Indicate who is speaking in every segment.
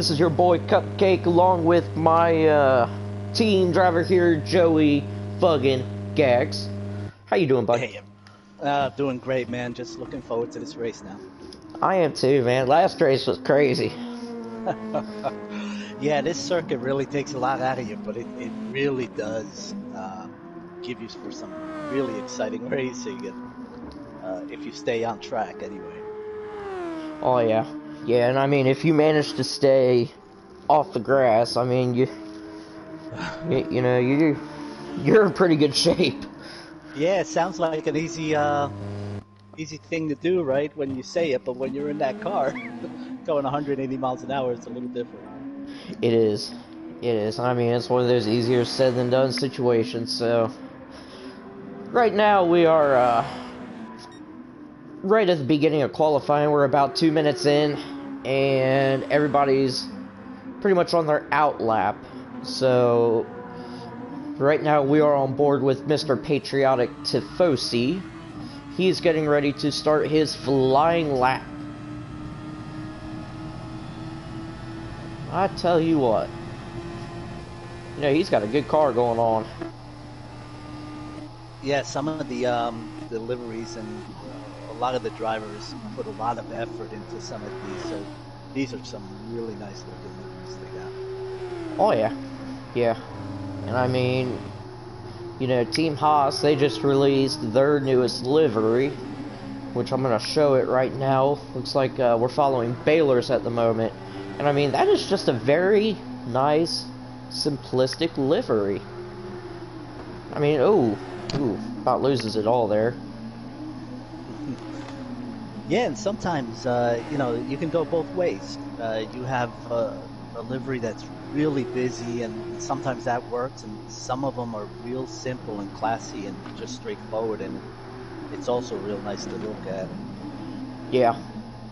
Speaker 1: This is your boy Cupcake along with my team driver here, Joey Fuggin Gags. How you doing, bud?
Speaker 2: Hey, doing great, man. Just looking forward to this race now.
Speaker 1: I am too, man. Last race was crazy.
Speaker 2: Yeah, this circuit really takes a lot out of you, but it really does give you for some really exciting racing, and if you stay on track anyway.
Speaker 1: Oh yeah, yeah, and I mean, if you manage to stay off the grass, I mean, you're in pretty good shape.
Speaker 2: Yeah, it sounds like an easy thing to do, right? When you say it, but when you're in that car going 180 miles an hour, it's a little different.
Speaker 1: It is, it is. I mean, it's one of those easier said than done situations. So right now we are right at the beginning of qualifying. We're about 2 minutes in, and everybody's pretty much on their out lap. So right now we are on board with Mr. Patriotic Tifosi. He's getting ready to start his flying lap. I tell you what, he's got a good car going on.
Speaker 2: Yeah, some of the liveries and a lot of the drivers put a lot of effort into some of these. So these are some really nice looking liveries they got.
Speaker 1: Oh yeah, yeah. And I mean, Team Haas, they just released their newest livery, which I'm gonna show it right now. Looks like we're following Baylor's at the moment. And I mean, that is just a very nice, simplistic livery. I mean, ooh, about loses it all there.
Speaker 2: Yeah, and sometimes, you can go both ways. You have a livery that's really busy, and sometimes that works, and some of them are real simple and classy and just straightforward, and it's also real nice to look at.
Speaker 1: Yeah.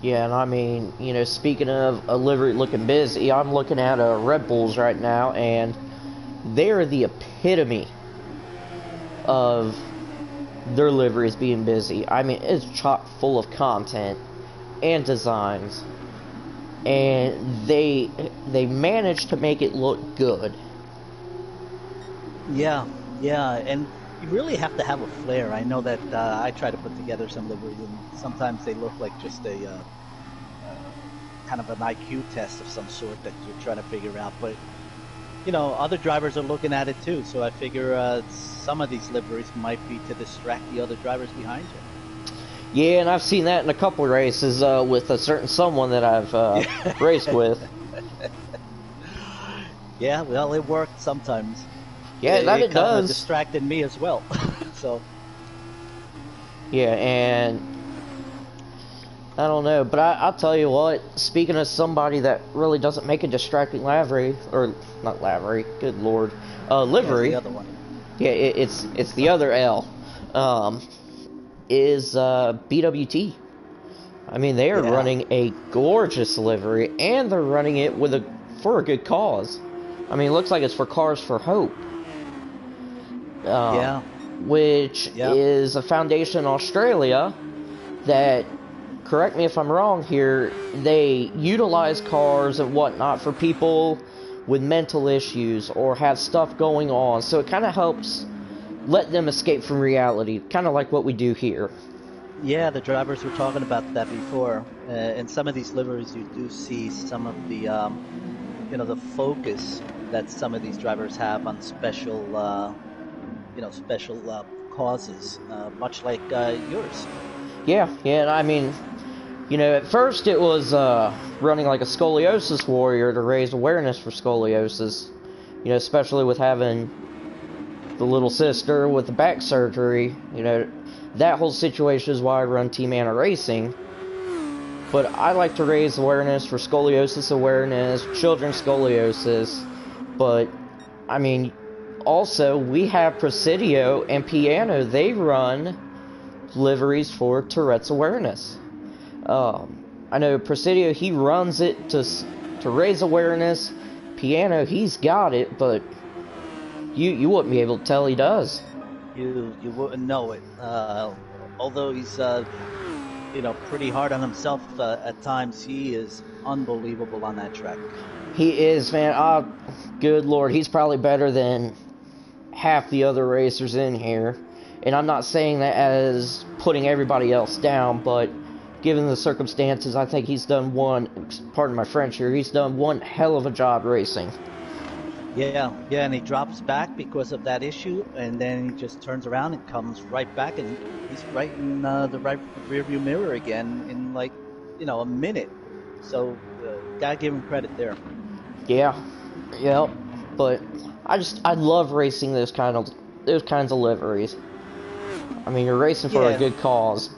Speaker 1: Yeah, and I mean, speaking of a livery looking busy, I'm looking at Red Bulls right now, and they're the epitome of their liveries being busy. I mean, it's chock full of content and designs, and they managed to make it look good.
Speaker 2: Yeah, yeah, and you really have to have a flair. I know that I try to put together some liveries, and sometimes they look like just a kind of an IQ test of some sort that you're trying to figure out. But other drivers are looking at it too. So I figure some of these liveries might be to distract the other drivers behind you.
Speaker 1: Yeah, and I've seen that in a couple of races with a certain someone that I've raced with.
Speaker 2: Yeah, well, it worked sometimes.
Speaker 1: Yeah, it
Speaker 2: kind
Speaker 1: does.
Speaker 2: of distracted me as well. So
Speaker 1: yeah, and I don't know, but I'll tell you what, speaking of somebody that really doesn't make a distracting livery, or not livery, good lord, livery.
Speaker 2: Yeah, the other one.
Speaker 1: Yeah, it's the other L, is BWT. I mean, they are running a gorgeous livery, and they're running it for a good cause. I mean, it looks like it's for Cars for Hope. Which is a foundation in Australia that, correct me if I'm wrong here, they utilize cars and whatnot for people with mental issues or have stuff going on. So it kind of helps let them escape from reality, kind of like what we do here.
Speaker 2: Yeah, the drivers were talking about that before. In some of these liveries, you do see some of the, the focus that some of these drivers have on special causes, much like yours.
Speaker 1: Yeah, and I mean, at first it was running like a scoliosis warrior to raise awareness for scoliosis, especially with having the little sister with the back surgery. That whole situation is why I run Team Anna Racing. But I like to raise awareness for scoliosis awareness, children's scoliosis. But, I mean, also, we have Presidio and Piano. They run liveries for Tourette's awareness. I know Presidio, he runs it to raise awareness. Piano, he's got it, but you wouldn't be able to tell he does.
Speaker 2: You wouldn't know it. Although he's pretty hard on himself at times, he is unbelievable on that track.
Speaker 1: He is, man. Good Lord, he's probably better than half the other racers in here. And I'm not saying that as putting everybody else down, but given the circumstances, I think he's done pardon my French here, he's done one hell of a job racing.
Speaker 2: Yeah, and he drops back because of that issue, and then he just turns around and comes right back, and he's right in the right rearview mirror again in like, a minute. So, gotta give him credit there.
Speaker 1: Yeah, yep. But I love racing those kinds of liveries. I mean, you're racing for a good cause.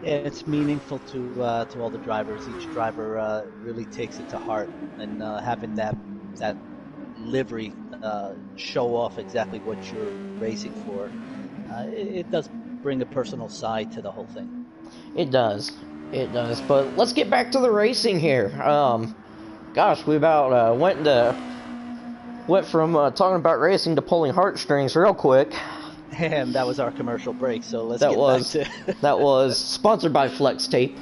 Speaker 2: Yeah, it's meaningful to all the drivers. Each driver really takes it to heart, and having that livery show off exactly what you're racing for, it does bring a personal side to the whole thing.
Speaker 1: It does. But let's get back to the racing here. Gosh, we about went from talking about racing to pulling heartstrings real quick.
Speaker 2: And that was our commercial break, so let's
Speaker 1: get
Speaker 2: back to...
Speaker 1: That was sponsored by Flex Tape.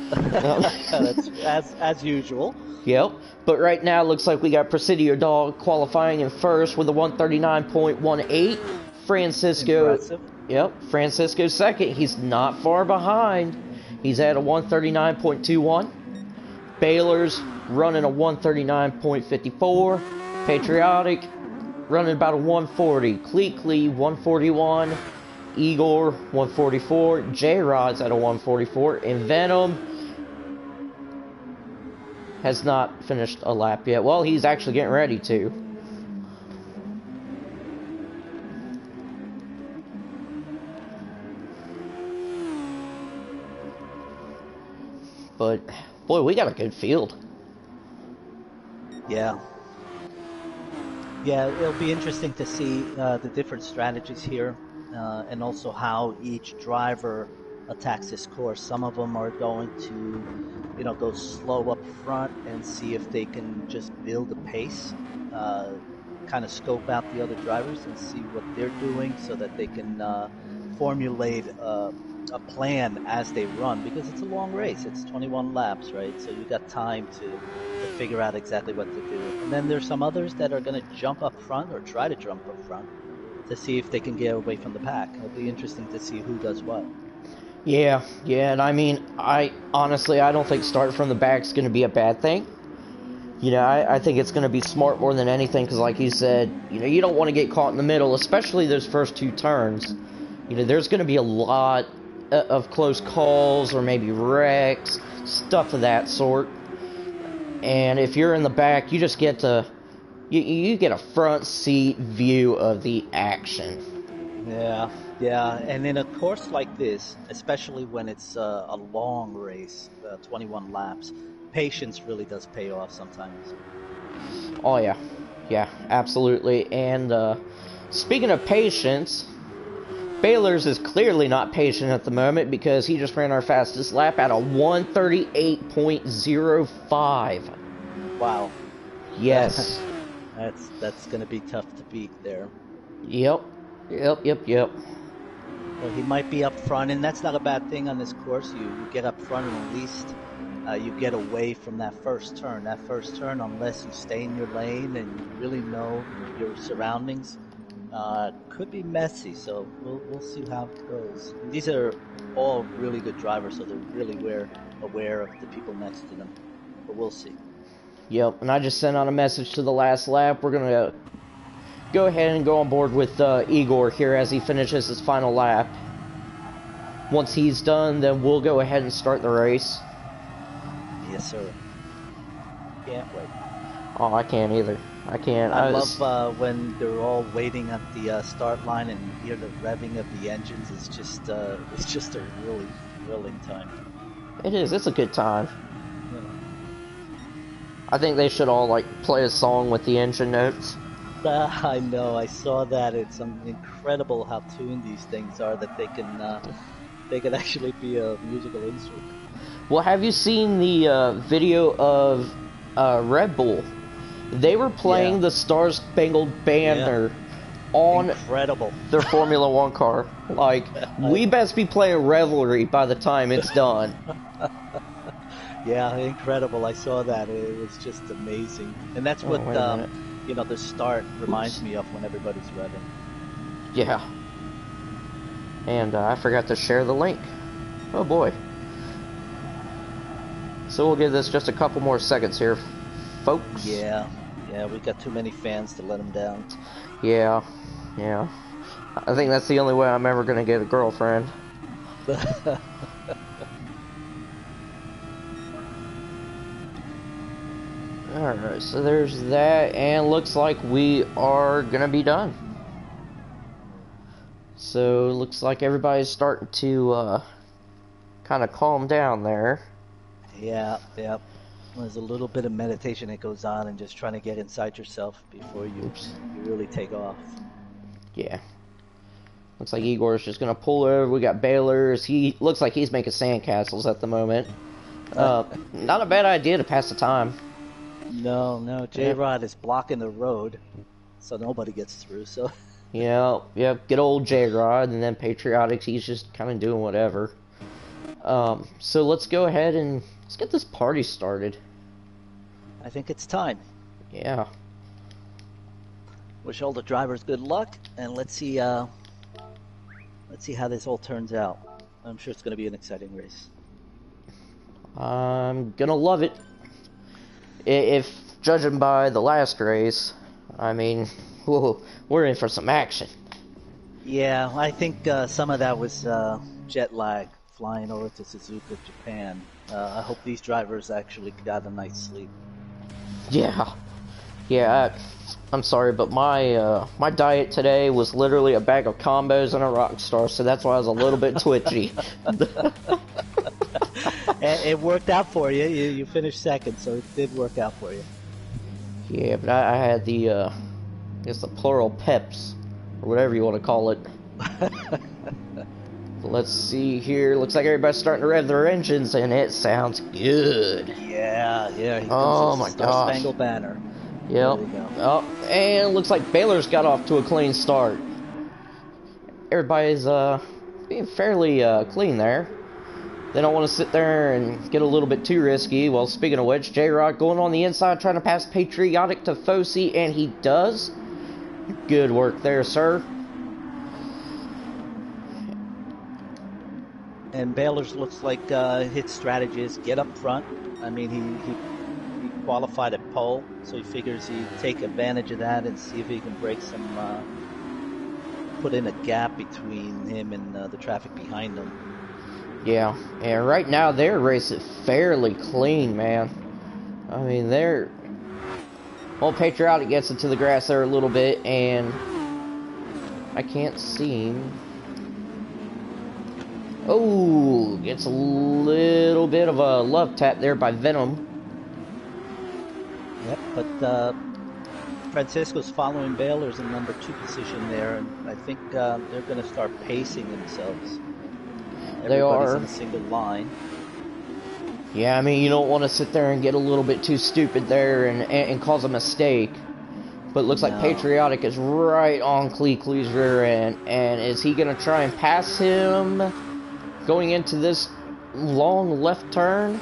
Speaker 2: That's as usual.
Speaker 1: Yep. But right now, it looks like we got Presidio Dog qualifying in first with a 139.18. Francisco...
Speaker 2: Impressive.
Speaker 1: Yep. Francisco second. He's not far behind. He's at a 139.21. Baylor's running a 139.54. Patriotic running about a 140. Cleekly 141. Igor 144. J-Rod's at a 144. And Venom has not finished a lap yet. Well, he's actually getting ready to. But, boy, we got a good field.
Speaker 2: Yeah, it'll be interesting to see the different strategies here, and also how each driver attacks this course. Some of them are going to, go slow up front and see if they can just build a pace, kind of scope out the other drivers and see what they're doing so that they can formulate a plan as they run, because it's a long race. It's 21 laps, right? So you got time to figure out exactly what to do. And then there's some others that are going to jump up front or try to jump up front to see if they can get away from the pack. It'll be interesting to see who does what.
Speaker 1: Yeah, and I mean, I don't think starting from the back is going to be a bad thing. I think it's going to be smart more than anything, because like you said, you don't want to get caught in the middle, especially those first two turns. There's going to be a lot of close calls or maybe wrecks, stuff of that sort. And if you're in the back, you just get you get a front seat view of the action.
Speaker 2: Yeah, and in a course like this, especially when it's a long race, 21 laps, patience really does pay off sometimes.
Speaker 1: Oh yeah, absolutely. And speaking of patience, Baylor's is clearly not patient at the moment, because he just ran our fastest lap at a 138.05.
Speaker 2: Wow.
Speaker 1: Yes.
Speaker 2: That's going to be tough to beat there.
Speaker 1: Yep.
Speaker 2: Well, he might be up front, and that's not a bad thing on this course. You get up front, and at least you get away from that first turn. That first turn, unless you stay in your lane and you really know your surroundings, could be messy. So we'll see how it goes. And these are all really good drivers, so they're really aware of the people next to them. But we'll see.
Speaker 1: Yep, and I just sent out a message to the last lap. We're going to go ahead and go on board with Igor here as he finishes his final lap. Once he's done, then we'll go ahead and start the race.
Speaker 2: Yes, sir. Can't wait.
Speaker 1: Oh, I can't either. I can't.
Speaker 2: I love when they're all waiting at the start line and you hear the revving of the engines. It's just a really thrilling time.
Speaker 1: It is. It's a good time.
Speaker 2: Yeah.
Speaker 1: I think they should all play a song with the engine notes.
Speaker 2: I know. I saw that. It's incredible how tuned these things are, that they can actually be a musical instrument.
Speaker 1: Well, have you seen the video of Red Bull? They were playing the Star Spangled Banner on
Speaker 2: incredible
Speaker 1: their Formula One car. We best be playing Revelry by the time it's done.
Speaker 2: Yeah, incredible. I saw that. It was just amazing. And that's
Speaker 1: Oh,
Speaker 2: what,
Speaker 1: wait a minute.
Speaker 2: the start reminds
Speaker 1: Oops.
Speaker 2: me of when everybody's revving.
Speaker 1: Yeah. And I forgot to share the link. Oh boy. So we'll give this just a couple more seconds here, folks.
Speaker 2: Yeah, we got too many fans to let them down.
Speaker 1: Yeah. I think that's the only way I'm ever gonna get a girlfriend. Alright, so there's that, and looks like we are gonna be done. So, looks like everybody's starting to, kind of calm down there.
Speaker 2: Yeah. There's a little bit of meditation that goes on and just trying to get inside yourself before you really take off.
Speaker 1: Yeah. Looks like Igor's just gonna pull over. We got Baylor's. He looks like he's making sandcastles at the moment. Not a bad idea to pass the time.
Speaker 2: No, J-Rod is blocking the road, so nobody gets through, so...
Speaker 1: Yeah, good old J-Rod, and then Patriotics, he's just kind of doing whatever. So let's go ahead and let's get this party started.
Speaker 2: I think it's time.
Speaker 1: Yeah.
Speaker 2: Wish all the drivers good luck, and let's see how this all turns out. I'm sure it's going to be an exciting race.
Speaker 1: I'm gonna love it. If judging by the last race, I mean, whoa, we're in for some action.
Speaker 2: Yeah, I think some of that was jet lag flying over to Suzuka, Japan. I hope these drivers actually got a night's sleep.
Speaker 1: Yeah. I'm sorry, but my my diet today was literally a bag of combos and a Rockstar, so that's why I was a little bit twitchy.
Speaker 2: It worked out for you. You finished second, so it did work out for you.
Speaker 1: Yeah, but I had the, I guess the plural peps, or whatever you want to call it. Let's see here. Looks like everybody's starting to rev their engines, and it sounds good.
Speaker 2: Yeah. Here
Speaker 1: Oh
Speaker 2: comes
Speaker 1: my
Speaker 2: the
Speaker 1: gosh.
Speaker 2: Spangled Banner.
Speaker 1: Yep. Oh, and looks like Baylor's got off to a clean start. Everybody's being fairly clean there. They don't want to sit there and get a little bit too risky. Well, speaking of which, J-Rock going on the inside trying to pass Patriotic to Fosse, and he does. Good work there, sir.
Speaker 2: And Baylor's looks like his strategy is get up front. I mean, he qualified at pole, so he figures he'd take advantage of that and see if he can break some, put in a gap between him and the traffic behind him.
Speaker 1: Yeah, and right now they're racing fairly clean, man. I mean, they're... Well, Patriotic gets into the grass there a little bit, and I can't see him. Oh, gets a little bit of a love tap there by Venom.
Speaker 2: Yep, but Francisco's following Baylor's in number 2 position there, and I think they're going to start pacing themselves.
Speaker 1: They are.
Speaker 2: Everybody's in a single line.
Speaker 1: Yeah, I mean, you don't want to sit there and get a little bit too stupid there and cause a mistake. But it looks like Patriotic is right on Kleekly's rear end. And is he going to try and pass him going into this long left turn?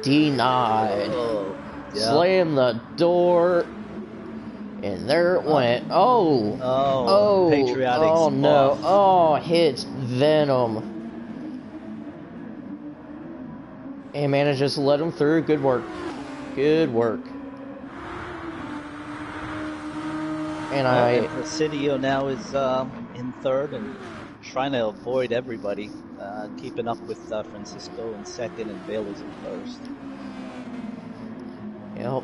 Speaker 1: Denied.
Speaker 2: Oh, yeah.
Speaker 1: Slam the door. And there it went. Oh,
Speaker 2: Patriotic's
Speaker 1: oh no.
Speaker 2: off.
Speaker 1: Oh, hits Venom. And manages to let him through. Good work. Good work. And
Speaker 2: Presidio now is in third and trying to avoid everybody, keeping up with Francisco in second and Baylor's in first.
Speaker 1: Yep.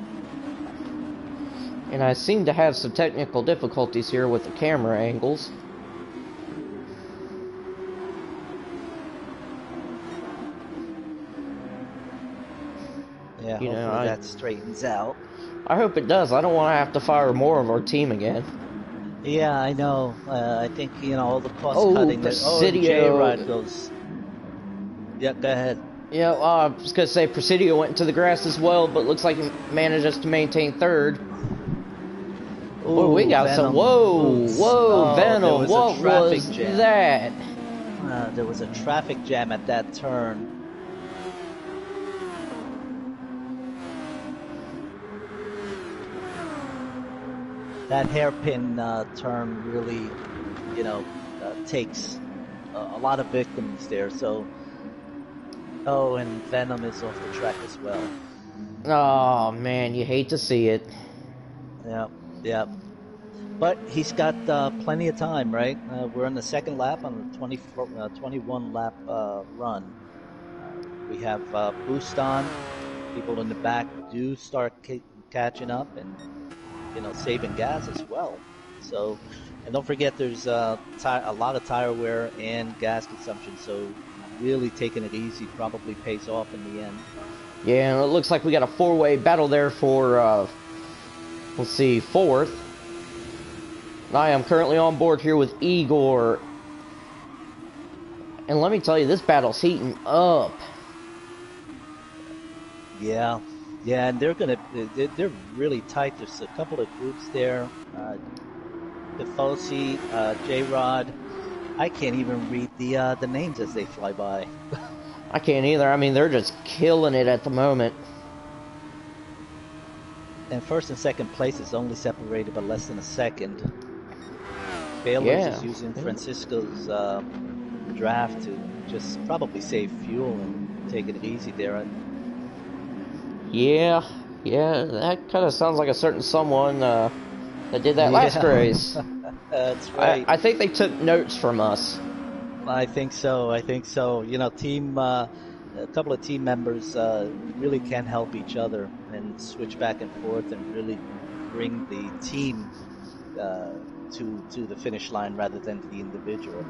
Speaker 1: And I seem to have some technical difficulties here with the camera angles.
Speaker 2: Yeah, hopefully that straightens out.
Speaker 1: I hope it does. I don't want to have to fire more of our team again.
Speaker 2: Yeah, I know. I think, all the cost cutting. J-Rod goes. Yeah, go ahead.
Speaker 1: Yeah, I was going to say Presidio went into the grass as well, but looks like he manages to maintain third. Ooh, we got
Speaker 2: Venom.
Speaker 1: some. Whoa, Venom. What was that?
Speaker 2: There was a traffic jam at that turn. that hairpin turn really, takes a lot of victims there. So, oh, and Venom is off the track as well.
Speaker 1: Oh man, you hate to see it.
Speaker 2: Yeah, yeah. But he's got plenty of time, right? We're on the second lap on the 21 lap run. We have boost on. People in the back do start catching up and saving gas as well. So, and don't forget, there's a lot of tire wear and gas consumption. So, really taking it easy probably pays off in the end.
Speaker 1: Yeah, and it looks like we got a four-way battle there for, let's see, fourth. I am currently on board here with Igor. And let me tell you, this battle's heating up.
Speaker 2: Yeah, and they're really tight. There's a couple of groups there. Defosi, J-Rod. I can't even read the names as they fly by.
Speaker 1: I can't either. I mean, they're just killing it at the moment.
Speaker 2: And first and second place is only separated by less than a second. Baylor's is using Francisco's draft to just probably save fuel and take it easy there.
Speaker 1: Yeah, that kind of sounds like a certain someone that did that last race.
Speaker 2: That's right.
Speaker 1: I think they took notes from us.
Speaker 2: I think so. Team, a couple of team members really can help each other and switch back and forth and really bring the team to the finish line rather than the individual.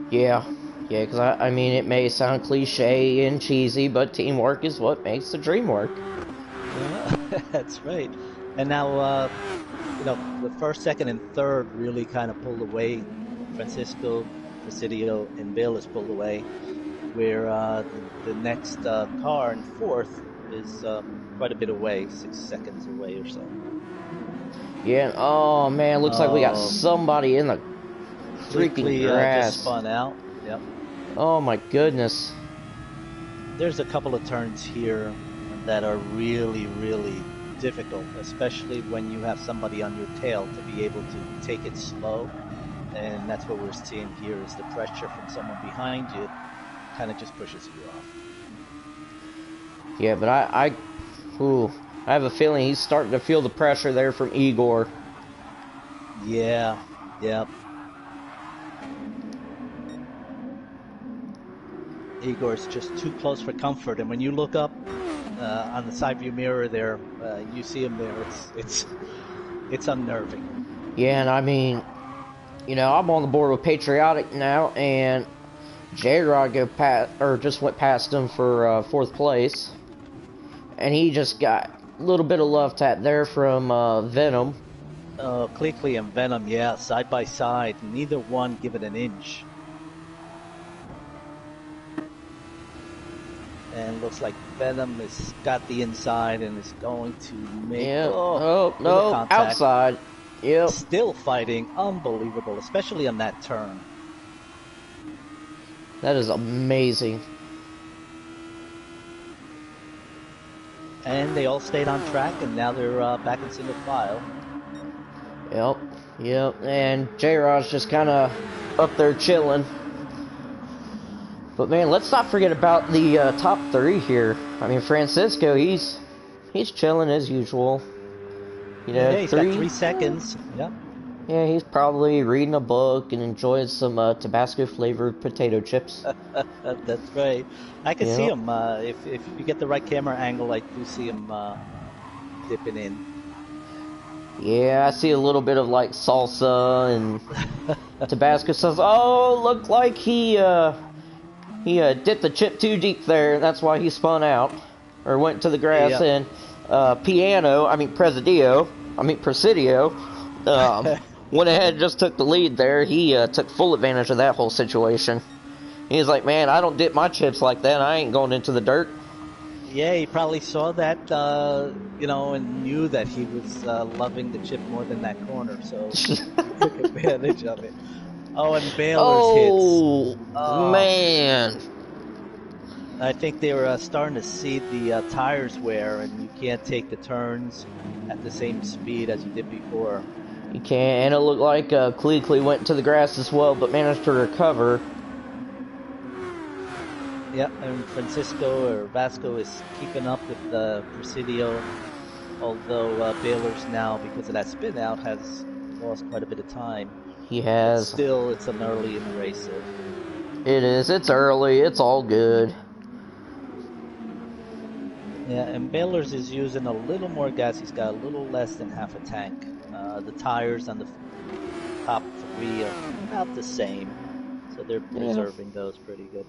Speaker 1: Yeah, because I mean, it may sound cliche and cheesy, but teamwork is what makes the dream work.
Speaker 2: Yeah, that's right. And now, the first, second, and third really kind of pulled away. Francisco, Presidio, and Bill is pulled away, where the next car in fourth is quite a bit away, 6 seconds away or so.
Speaker 1: Yeah, oh man, looks like we got somebody in the freaking grass.
Speaker 2: Just spun out. Yep.
Speaker 1: Oh my goodness.
Speaker 2: There's a couple of turns here that are really, really difficult, especially when you have somebody on your tail to be able to take it slow. And that's what we're seeing here is the pressure from someone behind you kind of just pushes you off.
Speaker 1: Yeah, but I have a feeling he's starting to feel the pressure there from Igor.
Speaker 2: Yeah, yep. Igor's just too close for comfort, and when you look up on the side view mirror there, you see him there. It's unnerving.
Speaker 1: Yeah, and I mean, I'm on the board with Patriotic now, and J-Rod just went past him for fourth place, and he just got a little bit of love tap there from Venom.
Speaker 2: Cleekly and Venom, yeah, side by side. Neither one give it an inch. And looks like Venom has got the inside and is going to make
Speaker 1: no,
Speaker 2: contact.
Speaker 1: Outside. Yep.
Speaker 2: Still fighting, unbelievable, especially on that turn.
Speaker 1: That is amazing.
Speaker 2: And they all stayed on track, and now they're back in single file.
Speaker 1: Yep. And J-Rod's just kind of up there chilling. But man, let's not forget about the top three here. I mean, Francisco, he's chilling as usual.
Speaker 2: Yeah, he's got 3 seconds. Yep.
Speaker 1: Yeah, he's probably reading a book and enjoying some Tabasco-flavored potato chips.
Speaker 2: That's right. I can see him. If you get the right camera angle, I do see him dipping in.
Speaker 1: Yeah, I see a little bit of like salsa and Tabasco sauce. Oh, looked like he dipped the chip too deep there. That's why he spun out or went to the grass. And Presidio, went ahead and just took the lead there. He took full advantage of that whole situation. He's like, man, I don't dip my chips like that. I ain't going into the dirt.
Speaker 2: Yeah, he probably saw that, and knew that he was loving the chip more than that corner, so he took advantage of it. Oh, and Baylor's hits.
Speaker 1: Oh, man.
Speaker 2: I think they were starting to see the tires wear, and you can't take the turns at the same speed as you did before.
Speaker 1: You can't, and it looked like Cleakley went to the grass as well, but managed to recover.
Speaker 2: Yeah, and Francisco or Vasco is keeping up with Presidio, although Baylor's now, because of that spin out, has lost quite a bit of time.
Speaker 1: He
Speaker 2: But
Speaker 1: has.
Speaker 2: still, it's an early in the race. So.
Speaker 1: It is. It's early. It's all good.
Speaker 2: Yeah, and Baylor's is using a little more gas. He's got a little less than half a tank. The tires on the top three are about the same, so they're preserving those pretty good.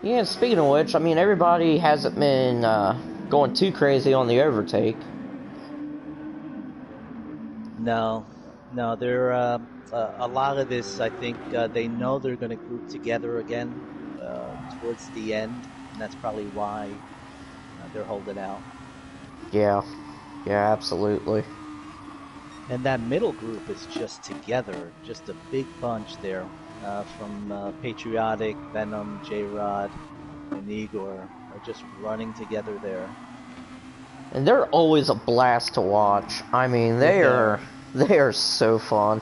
Speaker 1: Yeah, speaking of which, I mean, everybody hasn't been going too crazy on the overtake.
Speaker 2: No, they're a lot of this. I think they know they're going to group together again towards the end, and that's probably why they're holding out.
Speaker 1: Yeah, absolutely.
Speaker 2: And that middle group is just together, just a big bunch there, from Patriotic, Venom, J-Rod, and Igor are just running together there.
Speaker 1: And they're always a blast to watch. I mean, they are so fun.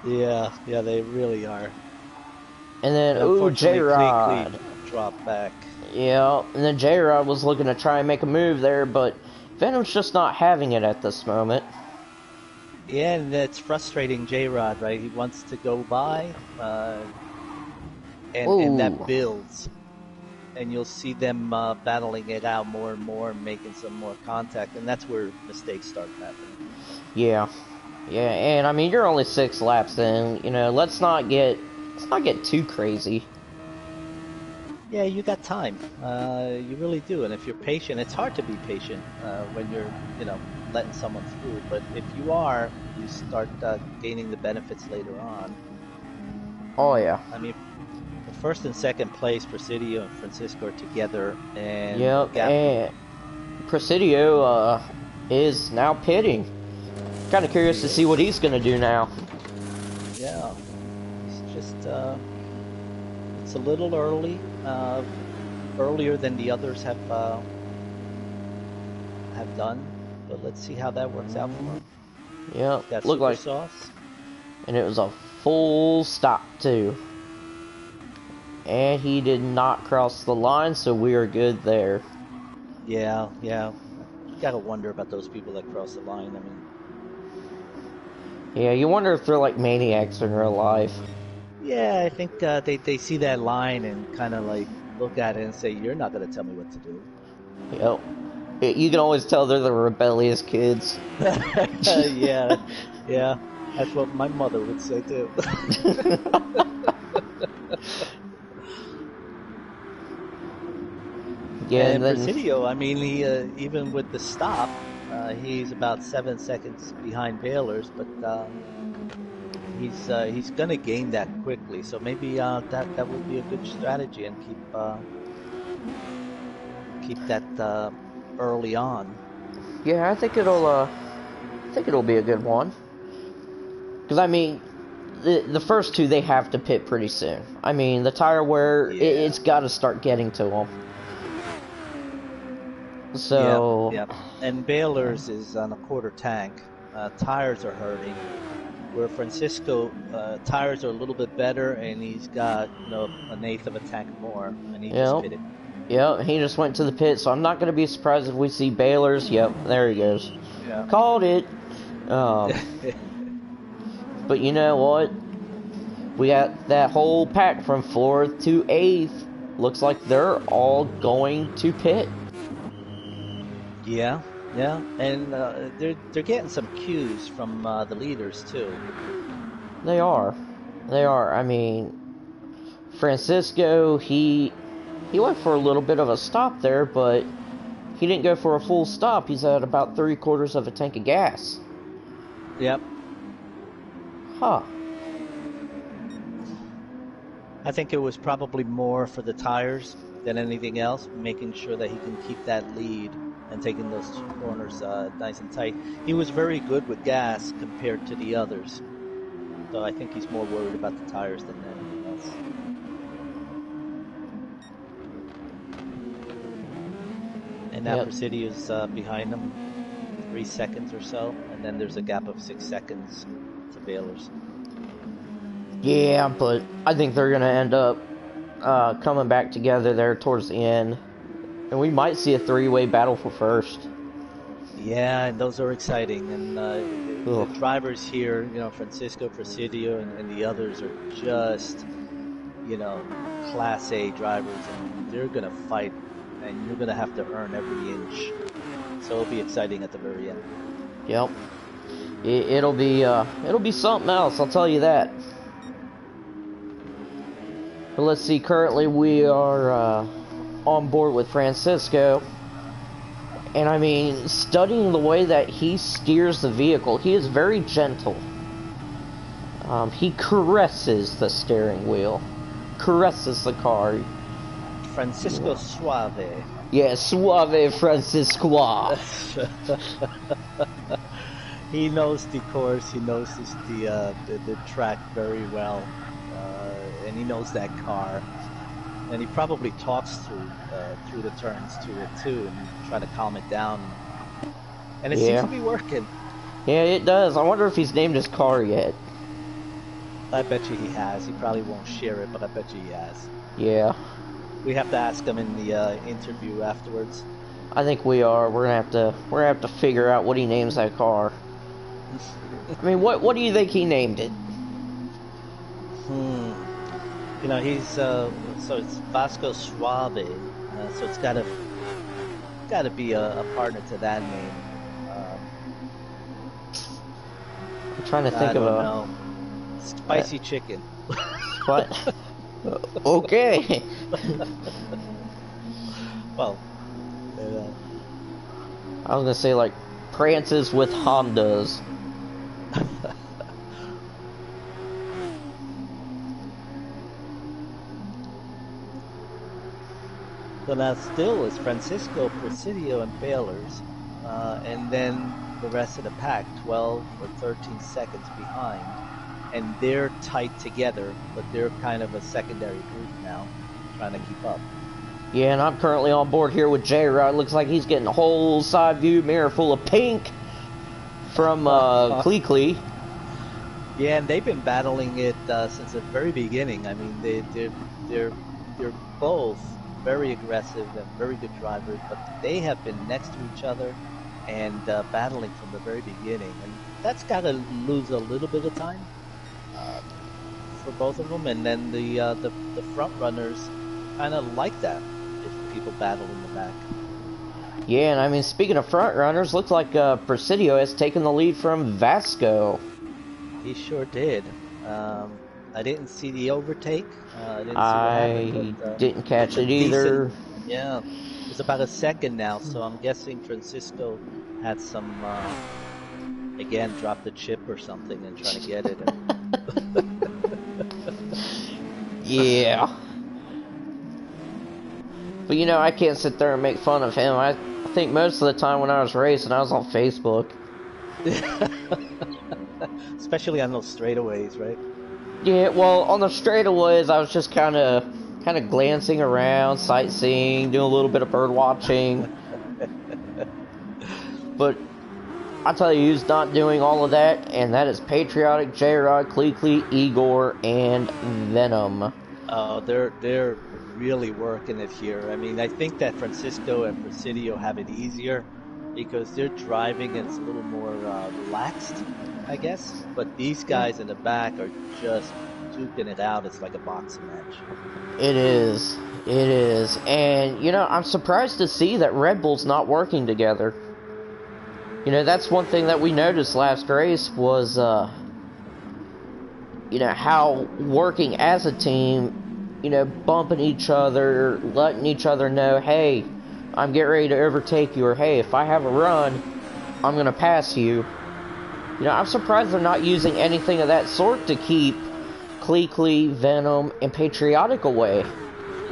Speaker 2: Yeah, they really are.
Speaker 1: And then, ooh, J-Rod
Speaker 2: dropped back.
Speaker 1: Yeah, and then J-Rod was looking to try and make a move there, but Venom's just not having it at this moment.
Speaker 2: Yeah, and it's frustrating J-Rod, right? He wants to go by, and that builds. And you'll see them battling it out more and more, making some more contact, and that's where mistakes start happening.
Speaker 1: Yeah, and I mean, you're only 6 laps in, you know, let's not get too crazy.
Speaker 2: Yeah, you got time. You really do. And if you're patient, it's hard to be patient when you're, letting someone through. But if you are, you start gaining the benefits later on.
Speaker 1: Oh, yeah.
Speaker 2: I mean, the first and second place, Presidio and Francisco are together. And
Speaker 1: and Presidio is now pitting. Kind of curious to see what he's going to do now.
Speaker 2: Yeah. He's just... it's a little early. Earlier than the others have done, but let's see how that works out for him.
Speaker 1: Yeah,
Speaker 2: got
Speaker 1: looked like
Speaker 2: sauce,
Speaker 1: and it was a full stop too, and he did not cross the line, so we are good there.
Speaker 2: Yeah, you gotta wonder about those people that cross the line. I mean,
Speaker 1: yeah, you wonder if they're like maniacs in real life.
Speaker 2: Yeah, I think they see that line and kind of like look at it and say, "You're not going to tell me what to do."
Speaker 1: Yep. You can always tell they're the rebellious kids.
Speaker 2: Yeah, that's what my mother would say too.
Speaker 1: Yeah,
Speaker 2: and Presidio, I mean, he even with the stop, he's about 7 seconds behind Baylor's, but. He's gonna gain that quickly, so maybe that would be a good strategy and keep that early on.
Speaker 1: Yeah, I think it'll be a good one. Because I mean, the first two they have to pit pretty soon. I mean, the tire wear it's got to start getting to them. So
Speaker 2: yeah, and Baylor's is on a quarter tank. Tires are hurting. Where Francisco tires are a little bit better, and he's got an eighth of a tank more, and he just pitted.
Speaker 1: Yep, he just went to the pit, so I'm not going to be surprised if we see Baylor's. Yep, there he goes.
Speaker 2: Yeah.
Speaker 1: Called it. But you know what? We got that whole pack from 4th to 8th. Looks like they're all going to pit.
Speaker 2: Yeah, and they're getting some cues from the leaders too.
Speaker 1: They are. I mean, Francisco, he went for a little bit of a stop there, but he didn't go for a full stop. He's at about 3/4 of a tank of gas.
Speaker 2: Yep.
Speaker 1: Huh.
Speaker 2: I think it was probably more for the tires than anything else, making sure that he can keep that lead and taking those corners nice and tight. He was very good with gas compared to the others. So I think he's more worried about the tires than anything else. And now Presidio's behind him. 3 seconds or so, and then there's a gap of 6 seconds to Baylor's.
Speaker 1: Yeah, but I think they're gonna end up coming back together there towards the end, and we might see a three-way battle for first.
Speaker 2: Yeah, and those are exciting. And the
Speaker 1: Ugh.
Speaker 2: drivers here, you know, Francisco, Presidio, and the others are just, you know, Class A drivers, and they're gonna fight, and you're gonna have to earn every inch. So it'll be exciting at the very end.
Speaker 1: Yep. It'll be something else, I'll tell you that. But let's see, currently we are on board with Francisco. And I mean, studying the way that he steers the vehicle, he is very gentle. He caresses the steering wheel. Caresses the car.
Speaker 2: Francisco Suave.
Speaker 1: Yeah, suave Francisco.
Speaker 2: He knows the course. He knows the track very well, and he knows that car. And he probably talks through the turns to it too, and try to calm it down. And it seems to be working.
Speaker 1: Yeah, it does. I wonder if he's named his car yet.
Speaker 2: I bet you he has. He probably won't share it, but I bet you he has.
Speaker 1: Yeah.
Speaker 2: We have to ask him in the interview afterwards.
Speaker 1: I think we are. We're gonna have to figure out what he names that car. I mean, what do you think he named it?
Speaker 2: You know, he's so it's Vasco Suave, so it's gotta be a partner to that name.
Speaker 1: I'm trying to think of
Speaker 2: a spicy chicken.
Speaker 1: What? Okay.
Speaker 2: Well,
Speaker 1: I was gonna say like prances with Hondas.
Speaker 2: So now still is Francisco, Presidio, and Baylor's, and then the rest of the pack, 12 or 13 seconds behind, and they're tight together, but they're kind of a secondary group now, trying to keep up.
Speaker 1: Yeah, and I'm currently on board here with J-Rod. Looks like he's getting a whole side view mirror full of pink from Clee.
Speaker 2: Yeah, and they've been battling it since the very beginning. I mean, they're both very aggressive and very good drivers, but they have been next to each other and battling from the very beginning. And that's got to lose a little bit of time for both of them. And then the front runners kind of like that if people battle in the back.
Speaker 1: Yeah, and I mean, speaking of front runners, looks like Presidio has taken the lead from Vasco.
Speaker 2: He sure did. I didn't see the overtake.
Speaker 1: I didn't catch it either.
Speaker 2: Yeah, it's about a second now, so I'm guessing Francisco had some, again, dropped the chip or something and trying to get it.
Speaker 1: Yeah. But you know, I can't sit there and make fun of him. I think most of the time when I was racing, I was on Facebook.
Speaker 2: Especially on those straightaways, right?
Speaker 1: Yeah, well, on the straightaways, I was just kind of glancing around, sightseeing, doing a little bit of bird watching. But I tell you, who's not doing all of that, and that is Patriotic, J-Rod, Clee, Igor, and Venom.
Speaker 2: Oh, they're really working it here. I mean, I think that Francisco and Presidio have it easier because they're driving and it's a little more relaxed, I guess. But these guys in the back are just duking it out. It's like a boxing match.
Speaker 1: It is. It is. And, you know, I'm surprised to see that Red Bull's not working together. You know, that's one thing that we noticed last race was, you know, how working as a team, you know, bumping each other, letting each other know, hey, I'm getting ready to overtake you, or hey, if I have a run, I'm going to pass you. You know, I'm surprised they're not using anything of that sort to keep Clee, Venom, and Patriotic away.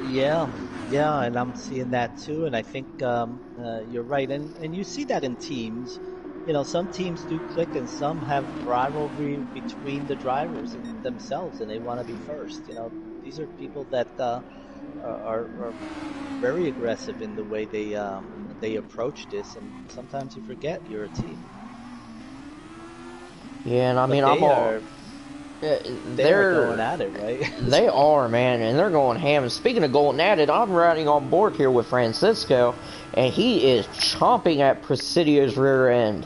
Speaker 2: Yeah, and I'm seeing that too, and I think you're right, and you see that in teams. You know, some teams do click, and some have rivalry between the drivers and themselves, and they want to be first. You know, these are people that are very aggressive in the way they they approach this, and sometimes you forget you're a team.
Speaker 1: Yeah, and I mean,
Speaker 2: they're going at it, right?
Speaker 1: They are, man, and they're going ham. And speaking of going at it, I'm riding on board here with Francisco, and he is chomping at Presidio's rear end,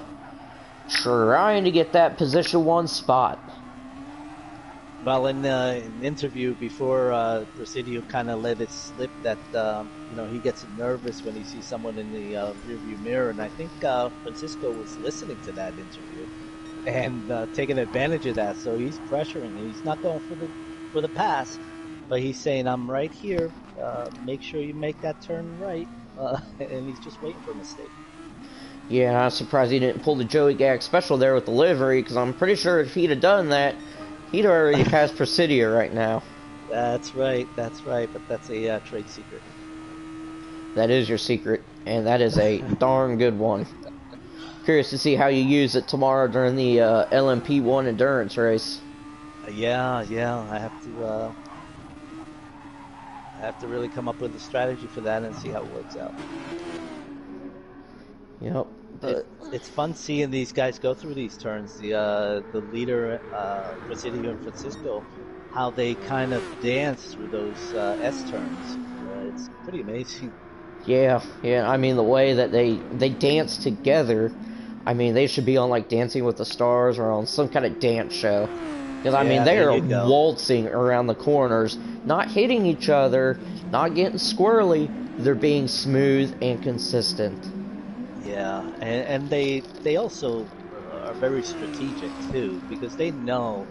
Speaker 1: trying to get that position 1 spot.
Speaker 2: Well, in an interview before, Presidio kind of let it slip that he gets nervous when he sees someone in the rearview mirror, and I think Francisco was listening to that interview and taking advantage of that. So he's pressuring. He's not going for the pass, but he's saying, "I'm right here. Make sure you make that turn right," and he's just waiting for a mistake.
Speaker 1: Yeah, I'm surprised he didn't pull the Joey Gag special there with the livery, because I'm pretty sure if he'd have done that, he'd already passed Presidio right now.
Speaker 2: That's right, but that's a trade secret.
Speaker 1: That is your secret, and that is a darn good one. Curious to see how you use it tomorrow during the LMP1 endurance race.
Speaker 2: Yeah, I have to really come up with a strategy for that and see how it works out.
Speaker 1: Yep.
Speaker 2: It's fun seeing these guys go through these turns. The leader, Presidio and Francisco, how they kind of dance through those S turns. It's pretty amazing.
Speaker 1: Yeah. I mean, the way that they dance together. I mean, they should be on like Dancing with the Stars or on some kind of dance show. Because I mean, they are waltzing around the corners, not hitting each other, not getting squirrely. They're being smooth and consistent.
Speaker 2: Yeah, and they also are very strategic too, because they know,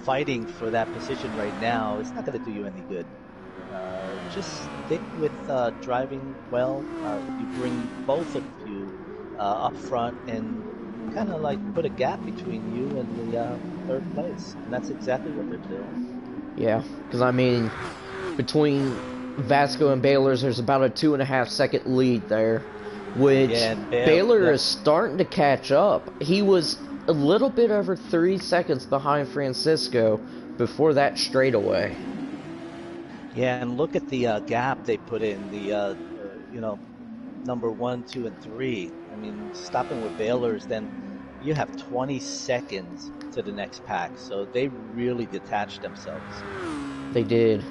Speaker 2: fighting for that position right now is not going to do you any good. Just stick with driving well. You bring both of you up front and kind of like put a gap between you and the third place, and that's exactly what they're doing.
Speaker 1: Yeah, because I mean, between Vasco and Baylor's, there's about a 2.5 second lead there. Which Baylor is starting to catch up. He was a little bit over 3 seconds behind Francisco before that straightaway.
Speaker 2: Yeah, and look at the gap they put in, the number 1, 2, and 3. I mean, stopping with Baylor's, then you have 20 seconds to the next pack. So they really detached themselves.
Speaker 1: They did.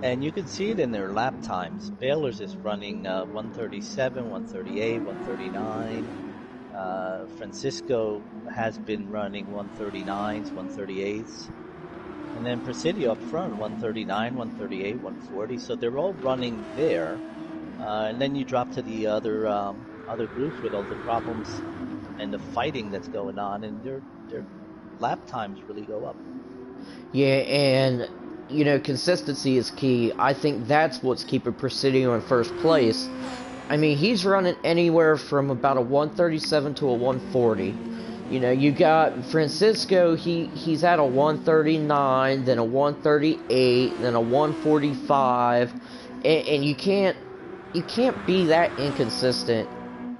Speaker 2: And you can see it in their lap times. Baylor's is running 137, 138, 139. Francisco has been running 139s, 138s. And then Presidio up front, 139, 138, 140. So they're all running there. And then you drop to the other groups with all the problems and the fighting that's going on, and their lap times really go up.
Speaker 1: Yeah, and consistency is key. I think that's what's keeping Presidio in first place. I mean, he's running anywhere from about a 137 to a 140. You got Francisco, he's at a 139, then a 138, then a 145, and you can't be that inconsistent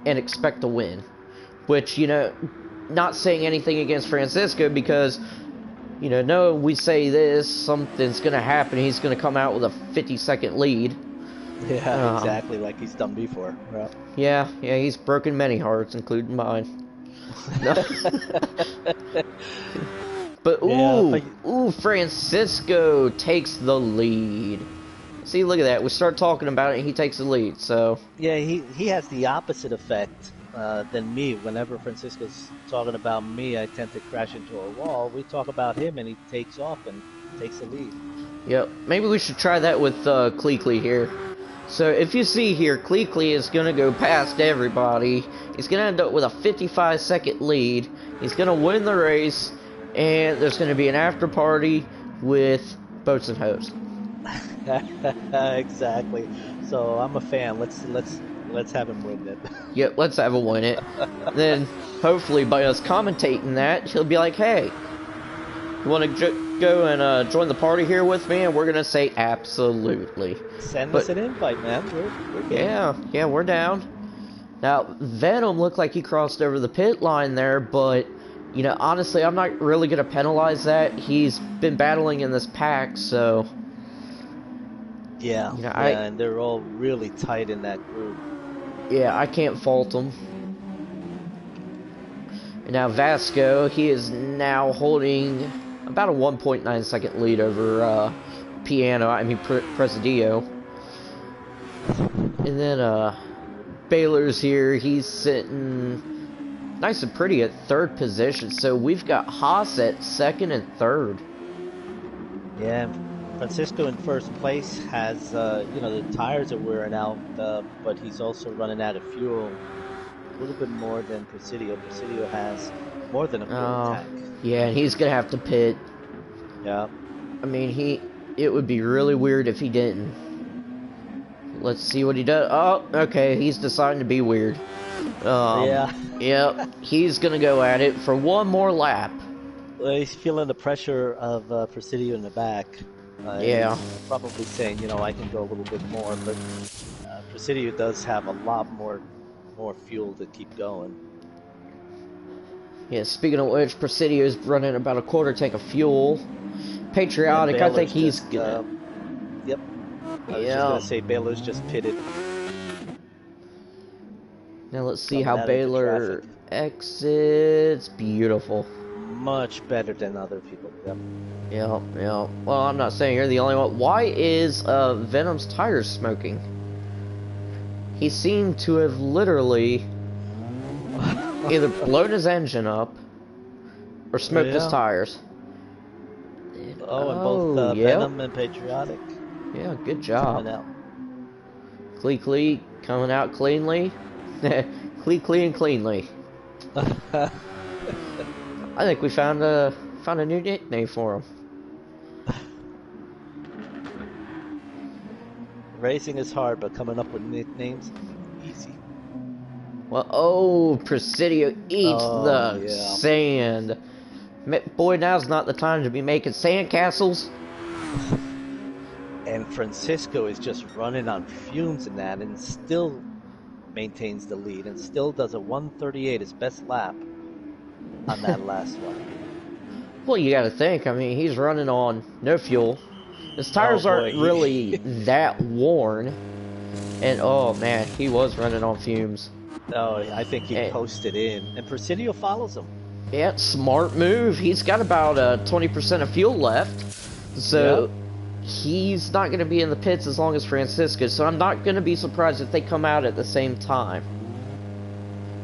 Speaker 1: and expect to win. Which, not saying anything against Francisco, because no, we say this, something's going to happen. He's going to come out with a 50-second lead.
Speaker 2: Yeah, exactly, like he's done before.
Speaker 1: Yeah, he's broken many hearts, including mine. But Francisco takes the lead. See, look at that. We start talking about it, and he takes the lead. So
Speaker 2: yeah, he has the opposite effect than me. Whenever Francisco's talking about me, I tend to crash into a wall. We talk about him, and he takes off and takes the lead.
Speaker 1: Yep. Maybe we should try that with Cleekly here. So if you see here, Cleekly is going to go past everybody. He's going to end up with a 55-second lead. He's going to win the race, and there's going to be an after party with Boats and Hose.
Speaker 2: Exactly. So I'm a fan. Let's have him win it.
Speaker 1: Yep, let's have him win it. Then hopefully by us commentating that, he'll be like, "Hey, you want to go and join the party here with me?" And we're gonna say absolutely.
Speaker 2: Send us an invite, man. We're game.
Speaker 1: Yeah, we're down. Now Venom looked like he crossed over the pit line there, but honestly, I'm not really gonna penalize that. He's been battling in this pack, so.
Speaker 2: Yeah,
Speaker 1: You know,
Speaker 2: yeah, and they're all really tight in that group.
Speaker 1: I can't fault him. And now Vasco, he is now holding about a 1.9 second lead over Presidio. And then Baylor's here, he's sitting nice and pretty at third position. So we've got Haas at second and third.
Speaker 2: Yeah, Francisco in first place has, the tires are wearing out, but he's also running out of fuel. A little bit more than Presidio. Presidio has more than a full tank.
Speaker 1: Yeah, and he's gonna have to pit.
Speaker 2: Yeah.
Speaker 1: I mean, it would be really weird if he didn't. Let's see what he does. Oh, okay, he's deciding to be weird.
Speaker 2: Yeah.
Speaker 1: Yep, he's gonna go at it for one more lap.
Speaker 2: Well, he's feeling the pressure of Presidio in the back.
Speaker 1: Yeah.
Speaker 2: He's probably saying, I can go a little bit more, but Presidio does have a lot more fuel to keep going.
Speaker 1: Yeah, speaking of which, Presidio's running about a quarter tank of fuel. Patriotic, I think he's gonna...
Speaker 2: Yep. I was just gonna say Baylor's just pitted.
Speaker 1: Now let's see how Baylor exits. Beautiful.
Speaker 2: Much better than other people. Yep.
Speaker 1: Yeah. Well, I'm not saying you're the only one. Why is Venom's tires smoking? He seemed to have literally either blown his engine up or smoked his tires.
Speaker 2: Oh, and both Venom and Patriotic.
Speaker 1: Yeah, good job.
Speaker 2: Coming out.
Speaker 1: Clee coming out cleanly. Clee and cleanly. I think we found a new nickname for him.
Speaker 2: Racing is hard, but coming up with nicknames, easy.
Speaker 1: Well, Presidio eats the sand. Boy, now's not the time to be making sand castles.
Speaker 2: And Francisco is just running on fumes in that, and still maintains the lead, and still does a 1:38, his best lap on that last one.
Speaker 1: Well, you got to think. I mean, he's running on no fuel. His tires aren't really that worn. And, oh, man, he was running on fumes.
Speaker 2: Oh, I think he posted in. And Presidio follows him.
Speaker 1: Yeah, smart move. He's got about 20% of fuel left. So, he's not going to be in the pits as long as Francisco. So, I'm not going to be surprised if they come out at the same time.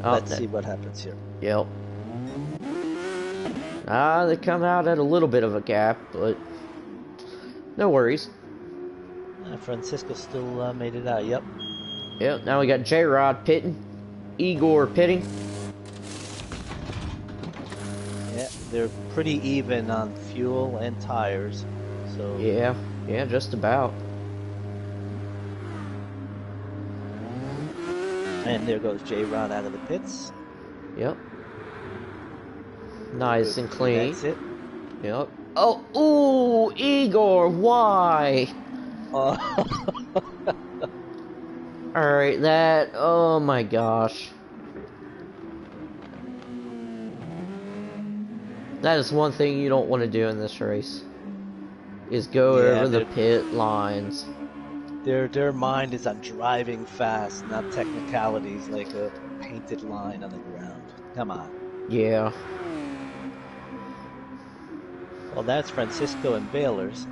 Speaker 2: Let's see what happens here.
Speaker 1: Yep. They come out at a little bit of a gap, but no worries.
Speaker 2: Francisco still made it out, yep.
Speaker 1: Yep, now we got J-Rod pitting, Igor pitting.
Speaker 2: Yeah, they're pretty even on fuel and tires, so...
Speaker 1: Yeah, just about.
Speaker 2: And there goes J-Rod out of the pits.
Speaker 1: Yep. Nice and clean.
Speaker 2: That's it.
Speaker 1: Yep. Oh, ooh, Igor, why? Alright, oh my gosh. That is one thing you don't want to do in this race. Is go over the pit lines.
Speaker 2: Their mind is on driving fast, not technicalities like a painted line on the ground. Come on.
Speaker 1: Yeah.
Speaker 2: Well, that's Francisco and Baylor's.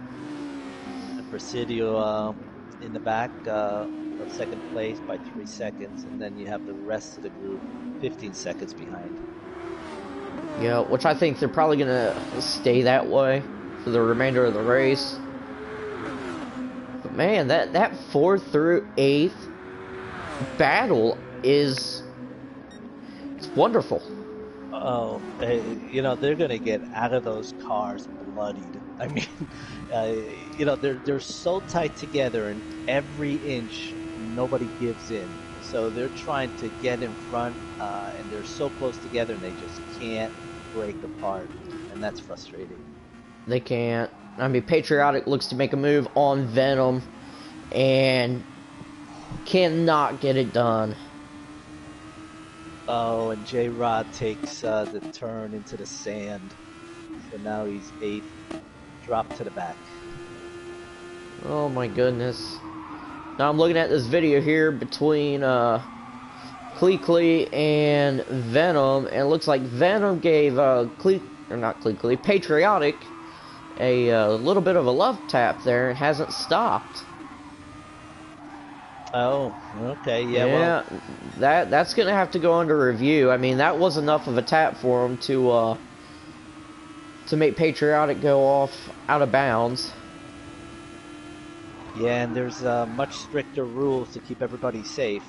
Speaker 2: And Presidio in the back of second place by 3 seconds, and then you have the rest of the group 15 seconds behind.
Speaker 1: Yeah, which I think they're probably gonna stay that way for the remainder of the race. But man, that 4th through 8th battle is wonderful.
Speaker 2: Oh, they're gonna get out of those cars bloodied. I mean, they're so tight together, and every inch nobody gives in. So they're trying to get in front, and they're so close together, and they just can't break apart, and that's frustrating.
Speaker 1: They can't. I mean, Patriotic looks to make a move on Venom, and cannot get it done.
Speaker 2: Oh, and J-Rod takes the turn into the sand. So now he's 8th, dropped to the back.
Speaker 1: Oh my goodness. Now I'm looking at this video here between Clee and Venom, and it looks like Venom gave Patriotic a little bit of a love tap there and hasn't stopped.
Speaker 2: Oh, okay, yeah. Well,
Speaker 1: that's gonna have to go under review. I mean, that was enough of a tap for him to make Patriotic go off out of bounds.
Speaker 2: Yeah, and there's much stricter rules to keep everybody safe,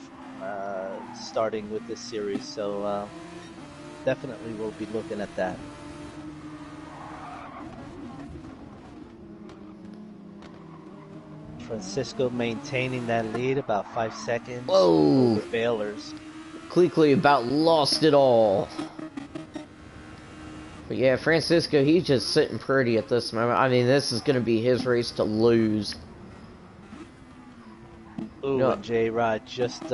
Speaker 2: starting with this series. So definitely we'll be looking at that. Francisco maintaining that lead about 5 seconds.
Speaker 1: Whoa!
Speaker 2: Over Baylor's.
Speaker 1: Clee about lost it all. But yeah, Francisco, he's just sitting pretty at this moment. I mean, this is going to be his race to lose.
Speaker 2: Ooh, no. And J-Rod just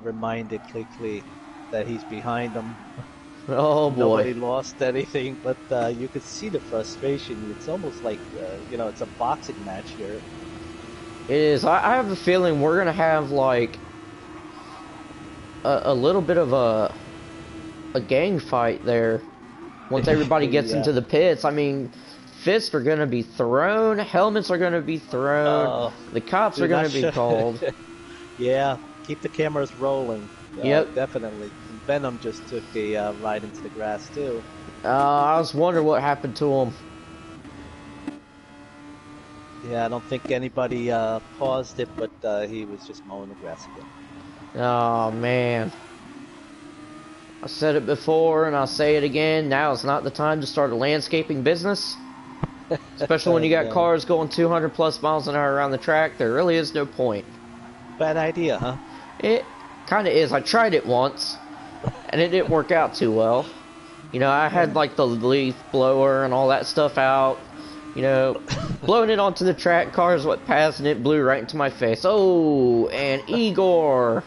Speaker 2: reminded Clee that he's behind him.
Speaker 1: Oh boy.
Speaker 2: Nobody lost anything, but you could see the frustration. It's almost like, it's a boxing match here.
Speaker 1: It is. I have a feeling we're going to have, like, a little bit of a gang fight there once everybody gets into the pits. I mean, fists are going to be thrown, helmets are going to be thrown, the cops are going to be called.
Speaker 2: Yeah, keep the cameras rolling.
Speaker 1: Yep.
Speaker 2: Definitely. Venom just took a ride into the grass, too.
Speaker 1: I was wondering what happened to him.
Speaker 2: Yeah, I don't think anybody paused it, but he was just mowing the grass again.
Speaker 1: Oh, man. I said it before, and I'll say it again. Now is not the time to start a landscaping business. Especially when you got cars going 200 plus miles an hour around the track. There really is no point.
Speaker 2: Bad idea, huh?
Speaker 1: It kind of is. I tried it once, and it didn't work out too well. You know, I had, like, the leaf blower and all that stuff out. You know, blowing it onto the track, cars went past and it blew right into my face. Oh, and Igor